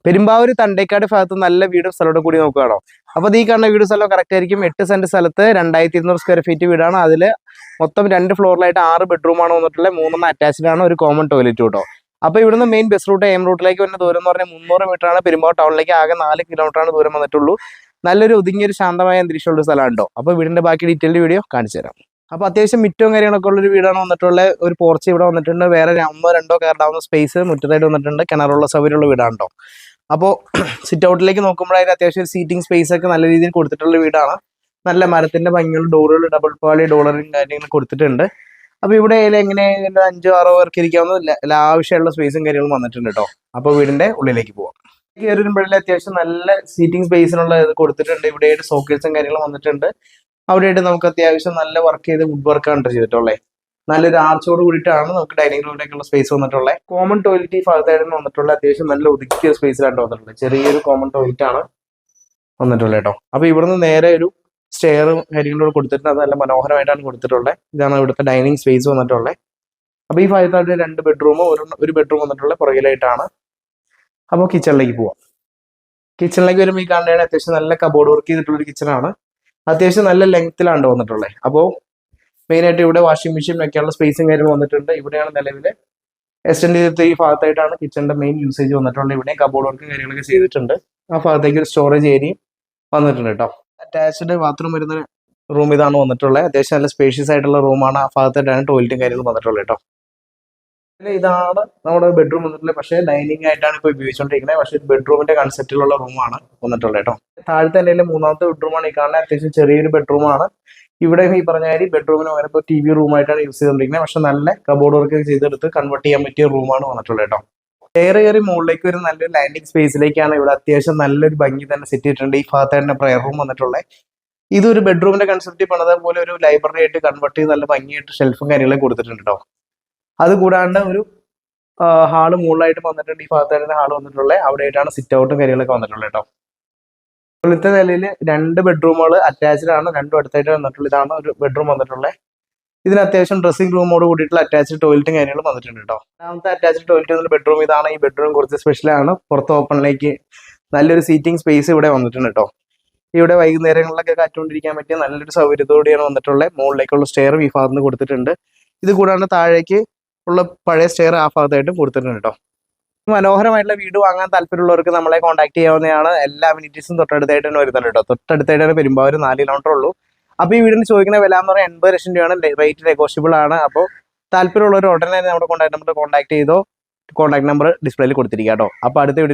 പെരുമ്പാവൂർ തണ്ടേക്കാട് ഭാഗത്ത് നല്ല വീടും സ്ഥലത്തോട് കൂടി നോക്കുകയാണോ. അപ്പോൾ ഈ കാണുന്ന വീട് സ്ഥലം കറക്റ്റ് ആയിരിക്കും. 8 സെന്റ് സ്ഥലത്ത് 2200 സ്ക്വയർ ഫീറ്റ് വീടാണ്. അതിൽ മൊത്തം 2 ഫ്ലോറിലായിട്ട് 6 ബെഡ്റൂമാണ് വന്നിട്ടുള്ളത്. 3 അറ്റാച്ച്ഡ് ആണ്, ഒരു കോമൺ ടോയ്ലറ്റ് കേട്ടോ. അപ്പോൾ ഇവിടുന്ന് മെയിൻ ബസ് റൂട്ട് എം റൂട്ടിലേക്ക് വരുന്ന ദൂരം എന്ന് പറഞ്ഞാൽ 300 മീറ്ററാണ്. പെരുമ്പാവൂർ ടൗണിലേക്ക് ആകെ 4 കിലോമീറ്ററാണ് ദൂരം വന്നിട്ടുള്ളൂ. നല്ലൊരു ഒതുങ്ങിയൊരു ശാന്തമായ അന്തരീക്ഷമുള്ള സ്ഥലമാണ് കേട്ടോ. അപ്പോൾ വീടിന്റെ ബാക്കി ഡീറ്റെയിൽഡ് വീഡിയോ കാണിച്ചു തരാം. അപ്പോൾ അത്യാവശ്യം മിറ്റവും കാര്യങ്ങളൊക്കെ ഉള്ളൊരു വീടാണ് വന്നിട്ടുള്ളത്. ഒരു പോർച്ച് ഇവിടെ വന്നിട്ടുണ്ട്. വേറെ 1-2 കയറാവുന്ന സ്പേസ് മുറ്റത്തായിട്ട് വന്നിട്ടുണ്ട്. കിണറുള്ള സൗകര്യമുള്ള വീടാണ് കേട്ടോ. അപ്പോൾ സിറ്റ് ഔട്ടിലേക്ക് നോക്കുമ്പോൾ അതിന് അത്യാവശ്യം സീറ്റിംഗ് സ്പേസ് ഒക്കെ നല്ല രീതിയിൽ കൊടുത്തിട്ടുള്ള വീടാണ്. നല്ല മരത്തിന്റെ ഭംഗിയുള്ള ഡോറുകൾ, ഡബിൾ പാളി ഡോളറും കാര്യങ്ങളും കൊടുത്തിട്ടുണ്ട്. അപ്പോൾ ഇവിടെ എങ്ങനെ 5-6 പേർക്ക് ഇരിക്കാവുന്ന ആവശ്യമുള്ള സ്പേസും കാര്യങ്ങളും വന്നിട്ടുണ്ട് കേട്ടോ. അപ്പോൾ വീടിന്റെ ഉള്ളിലേക്ക് പോവാം. കയറി വരുമ്പോഴേ അത്യാവശ്യം നല്ല സീറ്റിംഗ് സ്പേസിനുള്ള ഇത് കൊടുത്തിട്ടുണ്ട്. ഇവിടെയായിട്ട് സോക്കേഴ്സും കാര്യങ്ങളും വന്നിട്ടുണ്ട്. അവിടെയായിട്ട് നമുക്ക് അത്യാവശ്യം നല്ല വർക്ക് ചെയ്ത് വുഡ് വർക്കാണ് ചെയ്തിട്ടുള്ളത്. നല്ലൊരു ആർച്ചോട് കൂടിയിട്ടാണ് നമുക്ക് ഡൈനിങ് റൂമിലേക്കുള്ള സ്പേസ് വന്നിട്ടുള്ളത്. കോമൺ ടോയ്ലറ്റ് ഈ ഭാഗത്തായിരുന്നു വന്നിട്ടുള്ളത്. അത്യാവശ്യം നല്ല ഒതുക്കിയ സ്പേസിലാണ് വന്നിട്ടുള്ളത്. ചെറിയൊരു കോമൺ ടോയ്ലറ്റ് ആണ് വന്നിട്ടുള്ളത് കേട്ടോ. അപ്പോൾ ഇവിടുന്ന് നേരെ ഒരു സ്റ്റെയറും കാര്യങ്ങളോട് കൊടുത്തിട്ടുണ്ട്. അത് നല്ല മനോഹരമായിട്ടാണ് കൊടുത്തിട്ടുള്ളത്. ഇതാണ് ഇവിടുത്തെ ഡൈനിങ് സ്പേസ് വന്നിട്ടുള്ളത്. അപ്പോൾ ഈ ഭാഗത്തായിട്ട് 2 ബെഡ്റൂമും ഒരു ബെഡ്റൂം വന്നിട്ടുള്ളത് പുറകിലായിട്ടാണ്. അപ്പോൾ കിച്ചണിലേക്ക് പോവാം. കിച്ചണിലേക്ക് വരുമ്പോൾ ഈ കാണുന്നതാണ് അത്യാവശ്യം നല്ല കബോർഡ് വർക്ക് ചെയ്തിട്ടുള്ളൊരു കിച്ചണാണ്. അത്യാവശ്യം നല്ല ലെങ്ത്തിലാണ് വന്നിട്ടുള്ളത്. അപ്പോൾ മെയിനായിട്ട് ഇവിടെ വാഷിംഗ് മെഷീൻ വെക്കാനുള്ള സ്പേസും കാര്യങ്ങളും വന്നിട്ടുണ്ട്. ഇവിടെയാണ് നിലവിൽ എക്സ്റ്റെൻഡ് ചെയ്തിട്ട് ഈ ഭാഗത്തായിട്ടാണ് കിച്ചണിന്റെ മെയിൻ യൂസേജ് വന്നിട്ടുള്ളത്. ഇവിടെ കബോർഡ് വർക്കും കാര്യങ്ങളൊക്കെ ചെയ്തിട്ടുണ്ട്. ആ ഭാഗത്തേക്ക് ഒരു സ്റ്റോറേജ് ഏരിയയും വന്നിട്ടുണ്ട് കേട്ടോ. അറ്റാച്ച്ഡ് ബാത്റൂം വരുന്ന റൂം ഇതാണ് വന്നിട്ടുള്ളത്. അത്യാവശ്യം നല്ല സ്പേഷ്യസ് ആയിട്ടുള്ള റൂമാണ്. ആ ഭാഗത്തായിട്ടാണ് ടോയ്ലറ്റും കാര്യങ്ങളും വന്നിട്ടുള്ളത് കേട്ടോ. ഇതാണ് നമ്മുടെ ബെഡ്റൂം വന്നിട്ടുള്ളത്. പക്ഷേ ഡൈനിങ് ആയിട്ടാണ് ഇപ്പോൾ ഉപയോഗിച്ചുകൊണ്ടിരിക്കുന്നത്. പക്ഷേ ബെഡ്റൂമിന്റെ കൺസെപ്റ്റിലുള്ള റൂമാണ് വന്നിട്ടുള്ളത് കേട്ടോ. താഴത്തെ നിലയിലെ 3ാമത്തെ ബെഡ്റൂമാണ് ഈ കാണുന്നത്. അത്യാവശ്യം ചെറിയൊരു ബെഡ്റൂമാണ്. ഇവിടെ ഈ പറഞ്ഞ കാര്യം ബെഡ്റൂമിന് പകരം ഇപ്പോൾ TV റൂമായിട്ടാണ് യൂസ് ചെയ്തുകൊണ്ടിരിക്കുന്നത്. പക്ഷെ നല്ല കബോർഡ് വർക്ക് ചെയ്തെടുത്ത് കൺവേർട്ട് ചെയ്യാൻ പറ്റിയ റൂമാണ് വന്നിട്ടുള്ളത് കേട്ടോ. കയറി മുകളിലേക്ക് ഒരു നല്ലൊരു ലാൻഡിംഗ് സ്പേസിലേക്കാണ് ഇവിടെ അത്യാവശ്യം നല്ലൊരു ഭംഗി തന്നെ സെറ്റ് ചെയ്തിട്ടുണ്ട്. ഈ ഭാഗത്തായിട്ട് പ്രയർ റൂം വന്നിട്ടുള്ളത്. ഇതൊരു ബെഡ്റൂമിന്റെ കൺസെപ്റ്റ് പണിത പോലെ ഒരു ലൈബ്രറി ആയിട്ട് കൺവേർട്ട് ചെയ്ത് നല്ല ഭംഗിയായിട്ട് ഷെൽഫും കാര്യങ്ങളൊക്കെ കൊടുത്തിട്ടുണ്ട് കേട്ടോ. അത് കൂടാണ്ട് ഒരു ഹാള് മുകളിലായിട്ട് വന്നിട്ടുണ്ട്. ഈ ഭാഗത്തായിട്ട് ഹാള് വന്നിട്ടുള്ളത്. അവിടെയായിട്ടാണ് സിറ്റ് ഔട്ടും കാര്യങ്ങളൊക്കെ വന്നിട്ടുള്ളത് കേട്ടോ. മുകളിലത്തെ നിലയിൽ 2 ബെഡ്റൂമുകൾ അറ്റാച്ച്ഡ് ആണ്. 2 അടുത്തായിട്ട് വന്നിട്ടുള്ളത്. ഇതാണ് ഒരു ബെഡ്റൂം വന്നിട്ടുള്ളത്. ഇതിന് അത്യാവശ്യം ഡ്രസ്സിംഗ് റൂമോട് കൂടിയിട്ടുള്ള അറ്റാച്ച്ഡ് ടോയ്ലറ്റും കാര്യങ്ങളും വന്നിട്ടുണ്ട് കേട്ടോ. രണ്ടാമത്തെ അറ്റാച്ച്ഡ് ടോയ്ലറ്റ് ബെഡ്റൂം ഇതാണ്. ഈ ബെഡ്റൂം കുറച്ച് സ്പെഷ്യലാണ്. പുറത്ത് ഓപ്പണിലേക്ക് നല്ലൊരു സീറ്റിംഗ് സ്പേസ് ഇവിടെ വന്നിട്ടുണ്ട് കേട്ടോ. ഇവിടെ വൈകുന്നേരങ്ങളിലൊക്കെ കാറ്റുകൊണ്ടിരിക്കാൻ പറ്റിയ നല്ലൊരു സൗകര്യത്തോടെയാണ് വന്നിട്ടുള്ളത്. മുകളിലേക്കുള്ള സ്റ്റെയർ ഈ ഭാഗത്ത് നിന്ന് കൊടുത്തിട്ടുണ്ട്. ഇത് കൂടാണ്ട് താഴേക്ക് ഉള്ള പഴയ സ്റ്റെയർ ആ ഭാഗത്തായിട്ടും കൊടുത്തിട്ടുണ്ട് കേട്ടോ. മനോഹരമായിട്ടുള്ള വീട് വാങ്ങാൻ താല്പര്യമുള്ളവർക്ക് നമ്മളെ കോൺടാക്ട് ചെയ്യാവുന്നതാണ്. എല്ലാ അമ്യൂണിറ്റീസും തൊട്ടടുത്തായിട്ട് തന്നെ വരുന്നുണ്ട് കേട്ടോ. തൊട്ടടുത്തായിട്ടാണ് പെരുമ്പാവൂർ 4 കിലോമീറ്റർ ഉള്ളൂ. അപ്പോൾ ഈ വീടിന് ചോദിക്കുന്ന വില എന്ന് പറഞ്ഞാൽ 80 ലക്ഷം രൂപയാണ്. റേറ്റ് നെഗോഷ്യബിൾ ആണ്. അപ്പോൾ താല്പര്യമുള്ളവർ ഉടനെ നമ്മുടെ കോൺടാക്ട് നമ്പർ കോൺടാക്ട് ചെയ്തോ. കോൺടാക്ട് നമ്പർ ഡിസ്പ്ലേയിൽ കൊടുത്തിരിക്കുക കേട്ടോ. അപ്പോൾ അടുത്ത വീഡിയോ